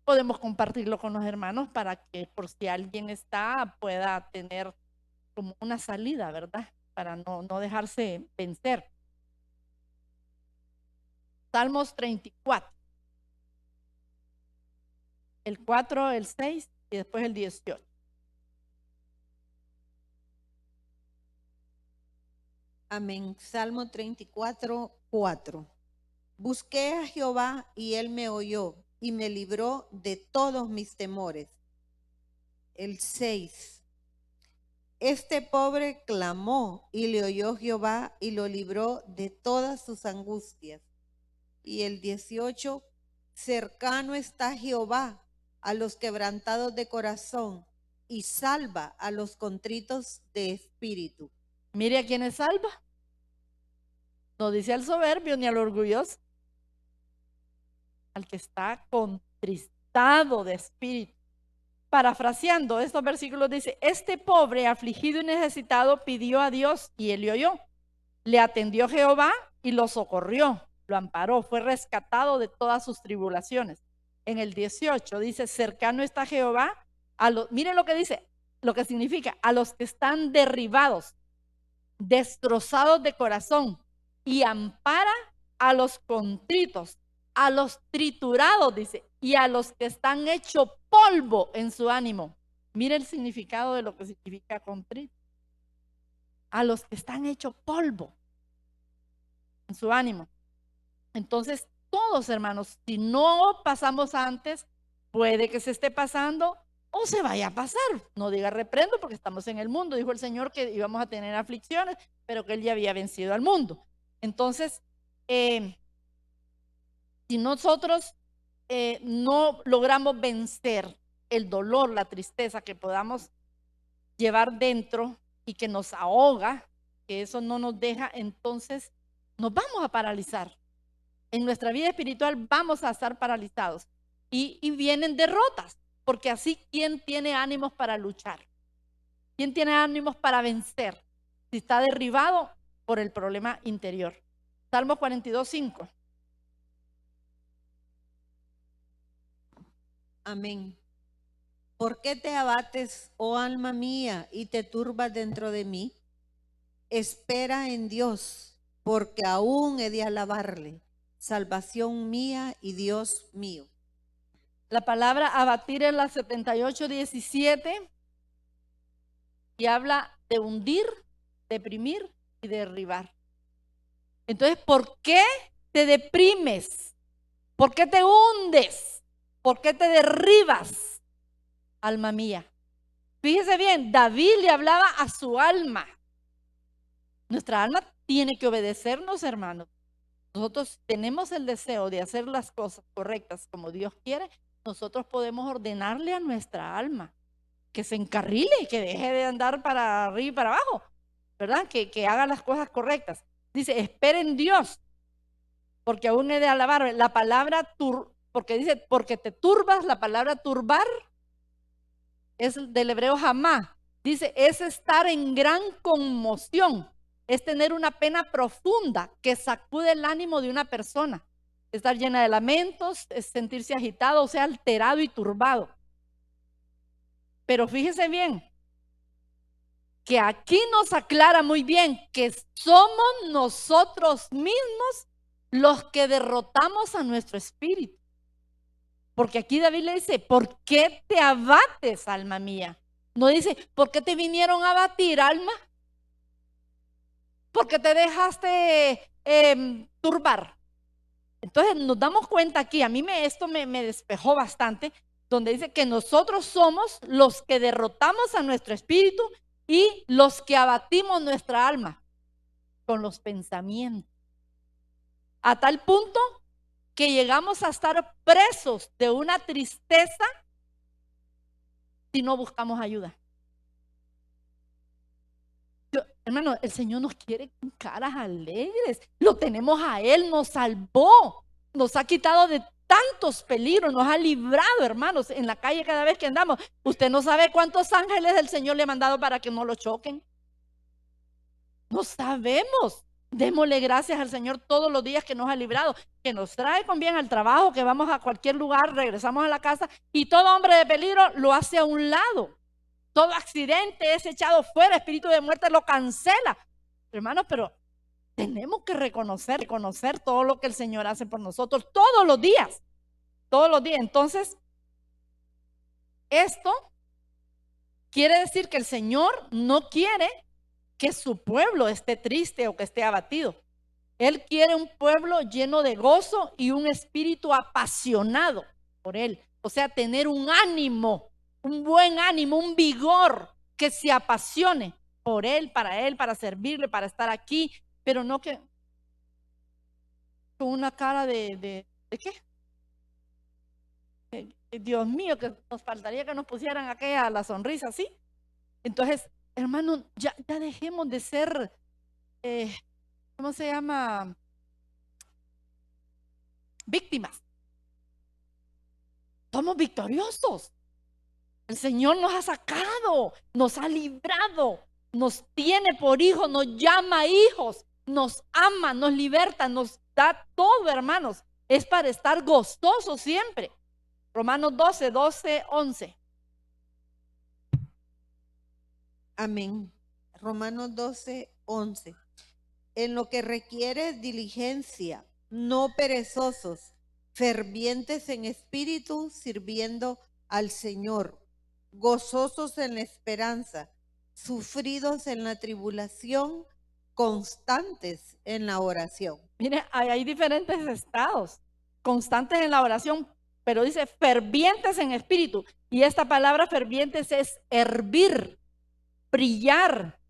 podemos compartirlo con los hermanos para que por si alguien está pueda tener como una salida, ¿verdad? Para no dejarse vencer. Salmos 34. El 4, el 6 y después el 18. Amén. Salmo 34, 4. Busqué a Jehová y él me oyó y me libró de todos mis temores. El 6. Este pobre clamó y le oyó Jehová y lo libró de todas sus angustias. Y el 18. Cercano está Jehová a los quebrantados de corazón y salva a los contritos de espíritu. Mire a quién es salva. No dice al soberbio ni al orgulloso. Al que está contristado de espíritu. Parafraseando estos versículos dice, este pobre, afligido y necesitado pidió a Dios y él le oyó. Le atendió Jehová y lo socorrió, lo amparó, fue rescatado de todas sus tribulaciones. En el 18 dice, cercano está Jehová a los, miren lo que dice, lo que significa, a los que están derribados, destrozados de corazón, y ampara a los contritos, a los triturados, dice, y a los que están hechos polvo en su ánimo. Mira el significado de lo que significa contrito. A los que están hechos polvo en su ánimo. Entonces, todos, hermanos, si no pasamos antes, puede que se esté pasando o se vaya a pasar. No diga reprendo porque estamos en el mundo. Dijo el Señor que íbamos a tener aflicciones, pero que Él ya había vencido al mundo. Entonces, si nosotros no logramos vencer el dolor, la tristeza que podamos llevar dentro y que nos ahoga, que eso no nos deja, entonces nos vamos a paralizar. En nuestra vida espiritual vamos a estar paralizados y vienen derrotas, porque así, ¿quién tiene ánimos para luchar? ¿Quién tiene ánimos para vencer? Si está derribado por el problema interior. Salmo 42:5. Amén. ¿Por qué te abates, oh alma mía, y te turbas dentro de mí? Espera en Dios, porque aún he de alabarle, salvación mía y Dios mío. La palabra abatir es la 78:17 y habla de hundir, deprimir y derribar. Entonces, ¿por qué te deprimes? ¿Por qué te hundes? ¿Por qué te derribas, alma mía? Fíjese bien, David le hablaba a su alma. Nuestra alma tiene que obedecernos, hermanos. Nosotros tenemos el deseo de hacer las cosas correctas como Dios quiere. Nosotros podemos ordenarle a nuestra alma que se encarrile y que deje de andar para arriba y para abajo, ¿verdad? Que haga las cosas correctas. Dice, espera en Dios, porque aún he de alabar. La palabra porque dice, porque te turbas, la palabra turbar es del hebreo jamá. Dice, es estar en gran conmoción, es tener una pena profunda que sacude el ánimo de una persona. Estar llena de lamentos, es sentirse agitado, o sea, alterado y turbado. Pero fíjese bien, que aquí nos aclara muy bien que somos nosotros mismos los que derrotamos a nuestro espíritu. Porque aquí David le dice, ¿por qué te abates, alma mía? No dice, ¿por qué te vinieron a abatir, alma? ¿Por qué te dejaste turbar? Entonces nos damos cuenta aquí, a mí esto me despejó bastante, donde dice que nosotros somos los que derrotamos a nuestro espíritu y los que abatimos nuestra alma con los pensamientos. A tal punto que llegamos a estar presos de una tristeza si no buscamos ayuda. Hermano, el Señor nos quiere con caras alegres. Lo tenemos a Él, nos salvó, nos ha quitado de tantos peligros, nos ha librado, hermanos, en la calle cada vez que andamos. Usted no sabe cuántos ángeles el Señor le ha mandado para que no lo choquen. No sabemos. Démosle gracias al Señor todos los días que nos ha librado, que nos trae con bien al trabajo, que vamos a cualquier lugar, regresamos a la casa y todo hombre de peligro lo hace a un lado. Todo accidente es echado fuera, espíritu de muerte lo cancela. Hermanos, pero tenemos que reconocer todo lo que el Señor hace por nosotros todos los días. Todos los días. Entonces, esto quiere decir que el Señor no quiere que su pueblo esté triste o que esté abatido. Él quiere un pueblo lleno de gozo y un espíritu apasionado por Él. O sea, tener un ánimo, un buen ánimo, un vigor que se apasione por Él, para servirle, para estar aquí, pero no que con una cara ¿de qué? Dios mío, que nos faltaría que nos pusieran aquella la sonrisa así. Entonces, hermano, ya dejemos de ser, ¿cómo se llama? Víctimas. Somos victoriosos. El Señor nos ha sacado, nos ha librado, nos tiene por hijos, nos llama hijos, nos ama, nos liberta, nos da todo, hermanos. Es para estar gozosos siempre. Romanos 12:11. Amén. Romanos 12:11. En lo que requiere diligencia, no perezosos, fervientes en espíritu, sirviendo al Señor, gozosos en la esperanza, sufridos en la tribulación, constantes en la oración. Mire, hay diferentes estados, constantes en la oración, pero dice fervientes en espíritu. Y esta palabra fervientes es hervir, brillar,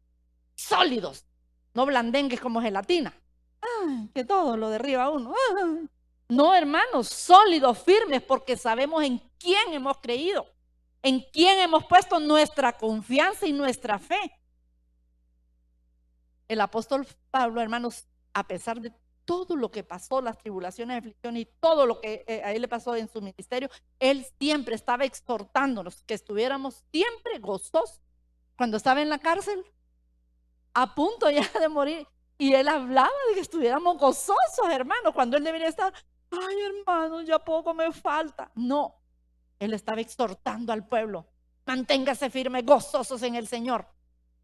sólidos, no blandengues como gelatina. Ay, que todo lo derriba uno. Ay. No, hermanos, sólidos, firmes, porque sabemos en quién hemos creído, en quién hemos puesto nuestra confianza y nuestra fe. El apóstol Pablo, hermanos, a pesar de todo lo que pasó, las tribulaciones, aflicciones y todo lo que a él le pasó en su ministerio, él siempre estaba exhortándonos que estuviéramos siempre gozosos. Cuando estaba en la cárcel, a punto ya de morir, y él hablaba de que estuviéramos gozosos, hermanos, cuando él debería estar, ay, hermano, ya poco me falta. No, él estaba exhortando al pueblo, manténgase firmes, gozosos en el Señor.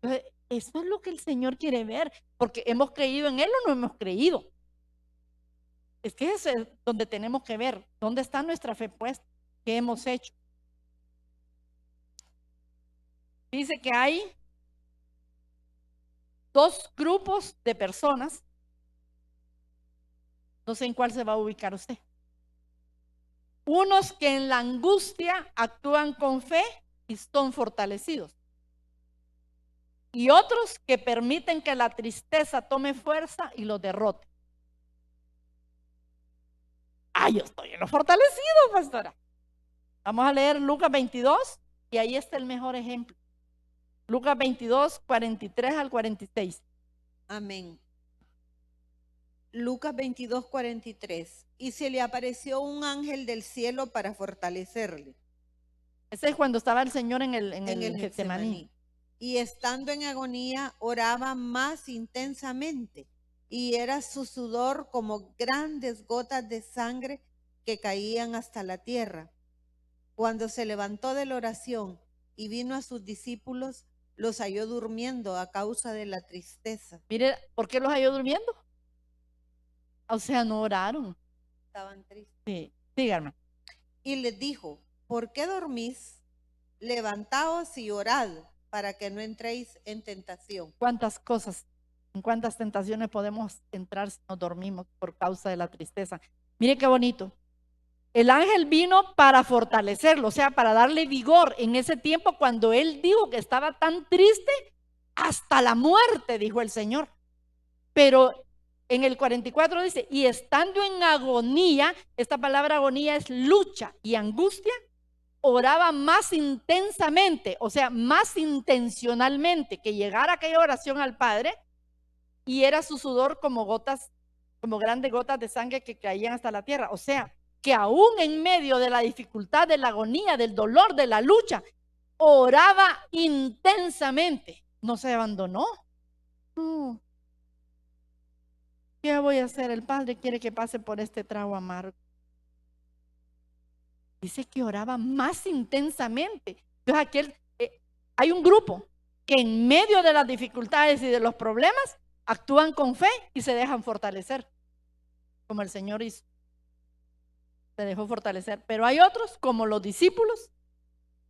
Entonces, eso es lo que el Señor quiere ver, porque hemos creído en Él o no hemos creído. Es que eso es donde tenemos que ver, dónde está nuestra fe puesta, qué hemos hecho. Dice que hay dos grupos de personas, no sé en cuál se va a ubicar usted. Unos que en la angustia actúan con fe y son fortalecidos. Y otros que permiten que la tristeza tome fuerza y los derrote. Yo estoy en lo fortalecido, pastora. Vamos a leer Lucas 22 y ahí está el mejor ejemplo. Lucas 22, 43 al 46. Amén. Lucas 22, 43. Y se le apareció un ángel del cielo para fortalecerle. Ese es cuando estaba el Señor en el Getsemaní. Y estando en agonía, oraba más intensamente. Y era su sudor como grandes gotas de sangre que caían hasta la tierra. Cuando se levantó de la oración y vino a sus discípulos, los halló durmiendo a causa de la tristeza. Mire, ¿por qué los halló durmiendo? O sea, no oraron. Estaban tristes. Sí, díganme. Y les dijo, ¿por qué dormís? Levantaos y orad para que no entréis en tentación. ¿Cuántas cosas, en cuántas tentaciones podemos entrar si nos dormimos por causa de la tristeza? Mire qué bonito. El ángel vino para fortalecerlo, o sea, para darle vigor en ese tiempo cuando él dijo que estaba tan triste hasta la muerte, dijo el Señor. Pero en el 44 dice, y estando en agonía, esta palabra agonía es lucha y angustia, oraba más intensamente, o sea, más intencionalmente, que llegara aquella oración al Padre, y era su sudor como gotas, como grandes gotas de sangre que caían hasta la tierra. O sea, que aún en medio de la dificultad, de la agonía, del dolor, de la lucha, oraba intensamente, no se abandonó. ¿Qué voy a hacer? El Padre quiere que pase por este trago amargo. Dice que oraba más intensamente. Entonces hay un grupo que en medio de las dificultades y de los problemas actúan con fe y se dejan fortalecer, como el Señor hizo. Se dejó fortalecer. Pero hay otros, como los discípulos,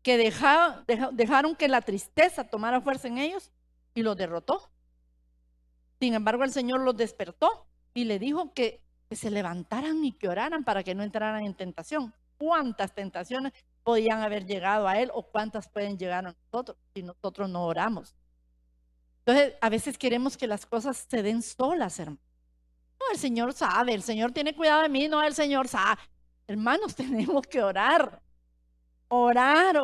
que dejaron que la tristeza tomara fuerza en ellos y los derrotó. Sin embargo, el Señor los despertó y le dijo que se levantaran y que oraran para que no entraran en tentación. ¿Cuántas tentaciones podían haber llegado a él o cuántas pueden llegar a nosotros si nosotros no oramos? Entonces, a veces queremos que las cosas se den solas, hermano. No, el Señor sabe, el Señor tiene cuidado de mí, no, el Señor sabe. Hermanos, tenemos que orar. Orar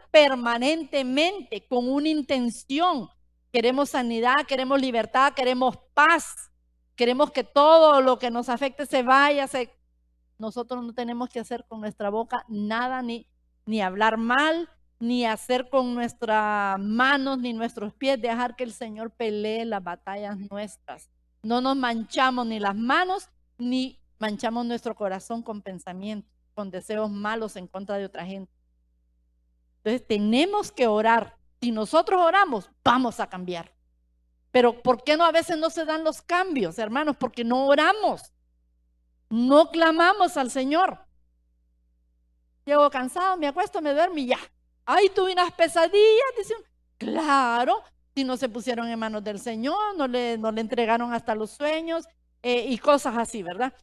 permanentemente con una intención. Queremos sanidad, queremos libertad, queremos paz. Queremos que todo lo que nos afecte se vaya. Nosotros no tenemos que hacer con nuestra boca nada, ni hablar mal, ni hacer con nuestras manos, ni nuestros pies, dejar que el Señor pelee las batallas nuestras. No nos manchamos ni las manos, ni manchamos nuestro corazón con pensamientos, con deseos malos en contra de otra gente. Entonces tenemos que orar. Si nosotros oramos, vamos a cambiar. Pero ¿por qué no a veces no se dan los cambios, hermanos? Porque no oramos. No clamamos al Señor. Llego cansado, me acuesto, me duermo y ya. Ay, tuve unas pesadillas, dice uno. Claro, si no se pusieron en manos del Señor, no le entregaron hasta los sueños y cosas así, ¿verdad?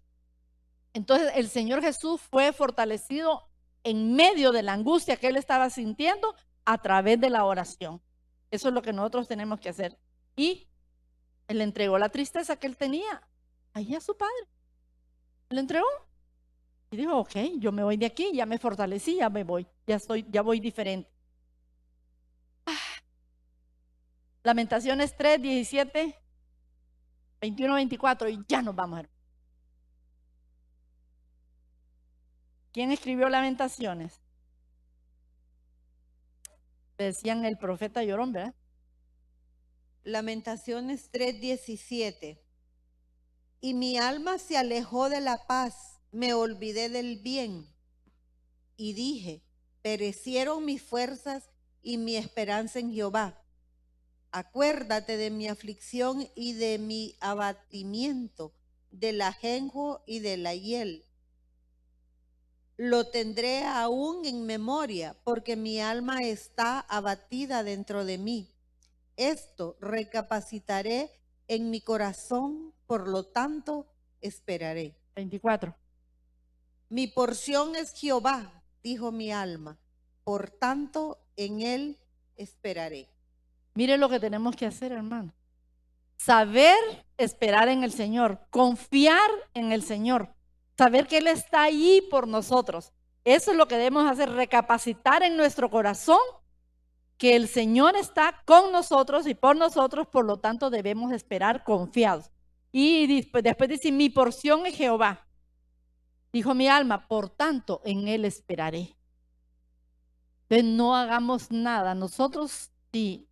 Entonces el Señor Jesús fue fortalecido en medio de la angustia que él estaba sintiendo a través de la oración. Eso es lo que nosotros tenemos que hacer. Y él entregó la tristeza que él tenía ahí a su padre. Le entregó y dijo, ok, yo me voy de aquí, ya me fortalecí, ya me voy, ya voy diferente. Lamentaciones 3, 17, 21, 24 y ya nos vamos. ¿Quién escribió Lamentaciones? Decían el profeta llorón, ¿verdad? Lamentaciones 3:17. Y mi alma se alejó de la paz, me olvidé del bien. Y dije, perecieron mis fuerzas y mi esperanza en Jehová. Acuérdate de mi aflicción y de mi abatimiento, del ajenjo y de la hiel. Lo tendré aún en memoria, porque mi alma está abatida dentro de mí. Esto recapacitaré en mi corazón, por lo tanto esperaré. 24. Mi porción es Jehová, dijo mi alma, por tanto en él esperaré. Mire lo que tenemos que hacer, hermano. Saber esperar en el Señor, confiar en el Señor, saber que Él está ahí por nosotros. Eso es lo que debemos hacer, recapacitar en nuestro corazón que el Señor está con nosotros y por nosotros, por lo tanto debemos esperar confiados. Y después dice, mi porción es Jehová. Dijo mi alma, por tanto en Él esperaré. Entonces no hagamos nada. Nosotros sí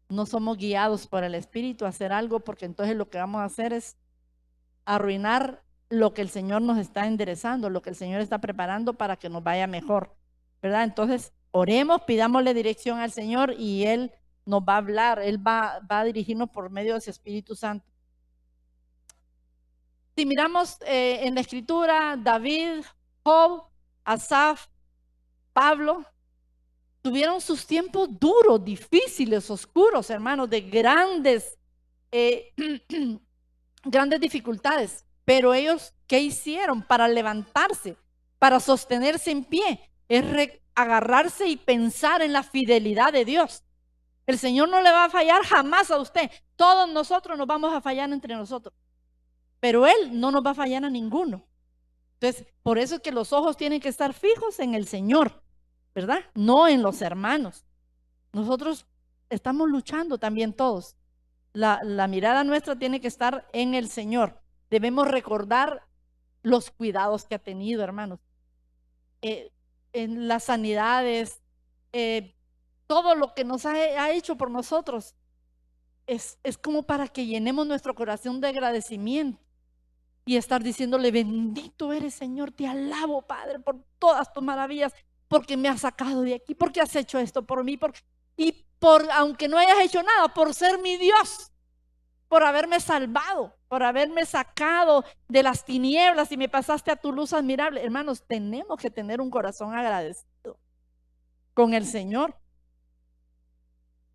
no somos guiados por el Espíritu a hacer algo, porque entonces lo que vamos a hacer es arruinar lo que el Señor nos está enderezando, lo que el Señor está preparando para que nos vaya mejor, ¿verdad? Entonces, oremos, pidámosle dirección al Señor y Él nos va a hablar, Él va a dirigirnos por medio de su Espíritu Santo. Si miramos en la Escritura, David, Job, Asaf, Pablo, tuvieron sus tiempos duros, difíciles, oscuros, hermanos, de grandes grandes dificultades, pero ellos, ¿qué hicieron para levantarse, para sostenerse en pie? Es agarrarse y pensar en la fidelidad de Dios. El Señor no le va a fallar jamás a usted. Todos nosotros nos vamos a fallar entre nosotros, pero Él no nos va a fallar a ninguno. Entonces, por eso es que los ojos tienen que estar fijos en el Señor, ¿verdad? No en los hermanos. Nosotros estamos luchando también todos. La mirada nuestra tiene que estar en el Señor. Debemos recordar los cuidados que ha tenido, hermanos. En las sanidades, todo lo que nos ha hecho por nosotros, es como para que llenemos nuestro corazón de agradecimiento y estar diciéndole, bendito eres, Señor, te alabo, Padre, por todas tus maravillas, porque me has sacado de aquí, porque has hecho esto por mí, aunque no hayas hecho nada, por ser mi Dios, por haberme salvado, por haberme sacado de las tinieblas y me pasaste a tu luz admirable. Hermanos, tenemos que tener un corazón agradecido con el Señor.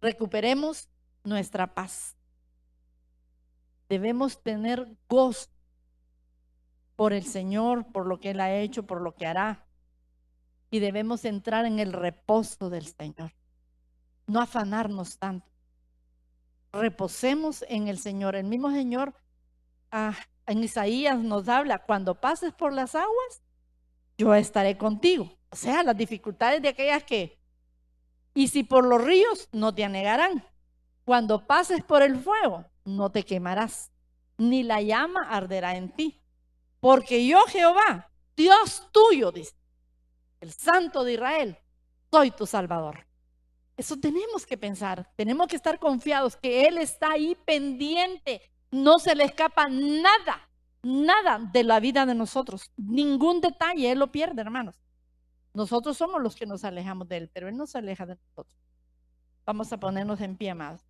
Recuperemos nuestra paz. Debemos tener gozo por el Señor, por lo que Él ha hecho, por lo que hará. Y debemos entrar en el reposo del Señor. No afanarnos tanto. Reposemos en el Señor. El mismo Señor en Isaías nos habla, cuando pases por las aguas, yo estaré contigo. O sea, las dificultades de aquellas y si por los ríos, no te anegarán. Cuando pases por el fuego, no te quemarás, ni la llama arderá en ti. Porque yo, Jehová, Dios tuyo, dice, el Santo de Israel, soy tu Salvador. Eso tenemos que pensar, tenemos que estar confiados que Él está ahí pendiente, no se le escapa nada, nada de la vida de nosotros, ningún detalle Él lo pierde, hermanos. Nosotros somos los que nos alejamos de Él, pero Él no se aleja de nosotros. Vamos a ponernos en pie, amados.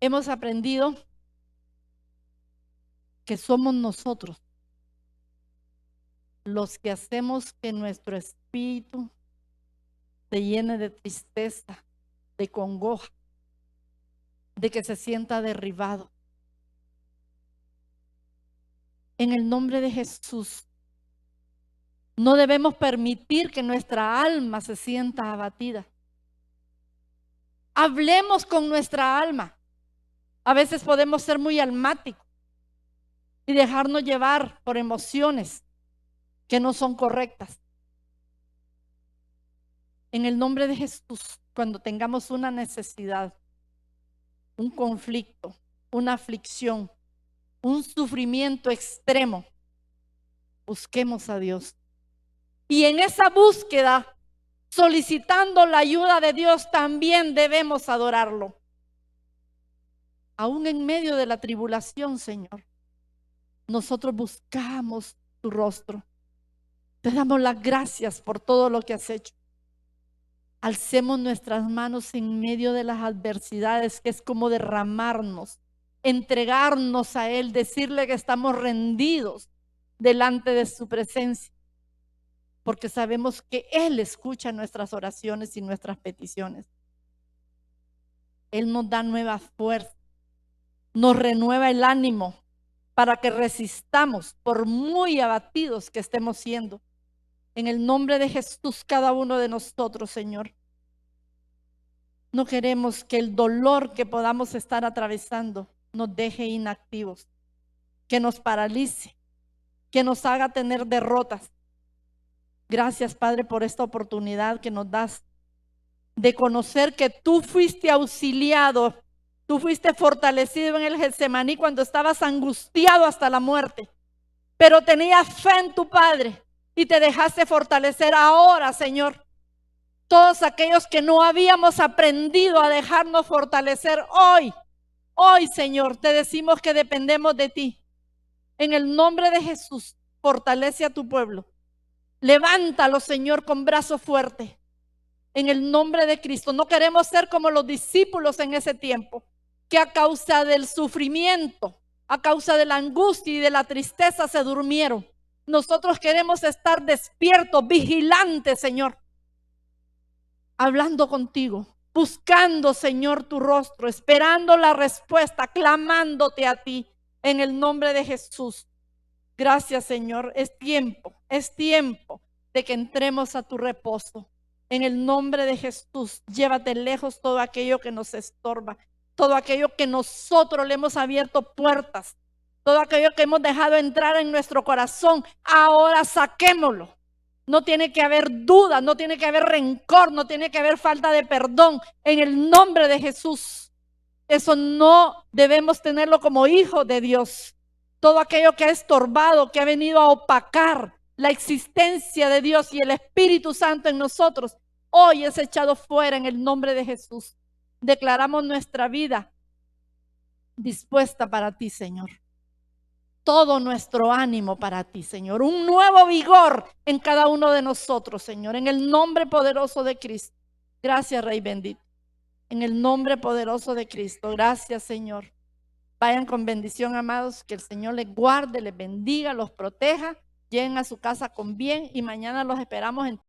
hemos aprendido que somos nosotros los que hacemos que nuestro espíritu se llene de tristeza, de congoja, de que se sienta derribado. En el nombre de Jesús, no debemos permitir que nuestra alma se sienta abatida. Hablemos con nuestra alma. A veces podemos ser muy almáticos y dejarnos llevar por emociones que no son correctas. En el nombre de Jesús, cuando tengamos una necesidad, un conflicto, una aflicción, un sufrimiento extremo, busquemos a Dios. Y en esa búsqueda, solicitando la ayuda de Dios, también debemos adorarlo. Aún en medio de la tribulación, Señor, nosotros buscamos tu rostro. Te damos las gracias por todo lo que has hecho. Alcemos nuestras manos en medio de las adversidades, que es como derramarnos, entregarnos a Él, decirle que estamos rendidos delante de su presencia, porque sabemos que Él escucha nuestras oraciones y nuestras peticiones. Él nos da nueva fuerza, nos renueva el ánimo para que resistamos por muy abatidos que estemos siendo. En el nombre de Jesús, cada uno de nosotros, Señor, no queremos que el dolor que podamos estar atravesando nos deje inactivos, que nos paralice, que nos haga tener derrotas. Gracias, Padre, por esta oportunidad que nos das de conocer que tú fuiste auxiliado, tú fuiste fortalecido en el Getsemaní cuando estabas angustiado hasta la muerte, pero tenías fe en tu Padre y te dejaste fortalecer ahora, Señor. Todos aquellos que no habíamos aprendido a dejarnos fortalecer hoy, Señor, te decimos que dependemos de ti. En el nombre de Jesús, fortalece a tu pueblo. Levántalo, Señor, con brazo fuerte. En el nombre de Cristo. No queremos ser como los discípulos en ese tiempo, que a causa del sufrimiento, a causa de la angustia y de la tristeza se durmieron. Nosotros queremos estar despiertos, vigilantes, Señor, hablando contigo, buscando, Señor, tu rostro, esperando la respuesta, clamándote a ti en el nombre de Jesús. Gracias, Señor. Es tiempo de que entremos a tu reposo. En el nombre de Jesús, llévate lejos todo aquello que nos estorba, todo aquello que nosotros le hemos abierto puertas, todo aquello que hemos dejado entrar en nuestro corazón. Ahora saquémoslo. No tiene que haber duda, no tiene que haber rencor, no tiene que haber falta de perdón. En el nombre de Jesús, eso no debemos tenerlo como hijos de Dios. Todo aquello que ha estorbado, que ha venido a opacar la existencia de Dios y el Espíritu Santo en nosotros, hoy es echado fuera en el nombre de Jesús. Declaramos nuestra vida dispuesta para ti, Señor. Todo nuestro ánimo para ti, Señor. Un nuevo vigor en cada uno de nosotros, Señor. En el nombre poderoso de Cristo. Gracias, Rey bendito. En el nombre poderoso de Cristo. Gracias, Señor. Vayan con bendición, amados. Que el Señor les guarde, les bendiga, los proteja. Lleguen a su casa con bien y mañana los esperamos en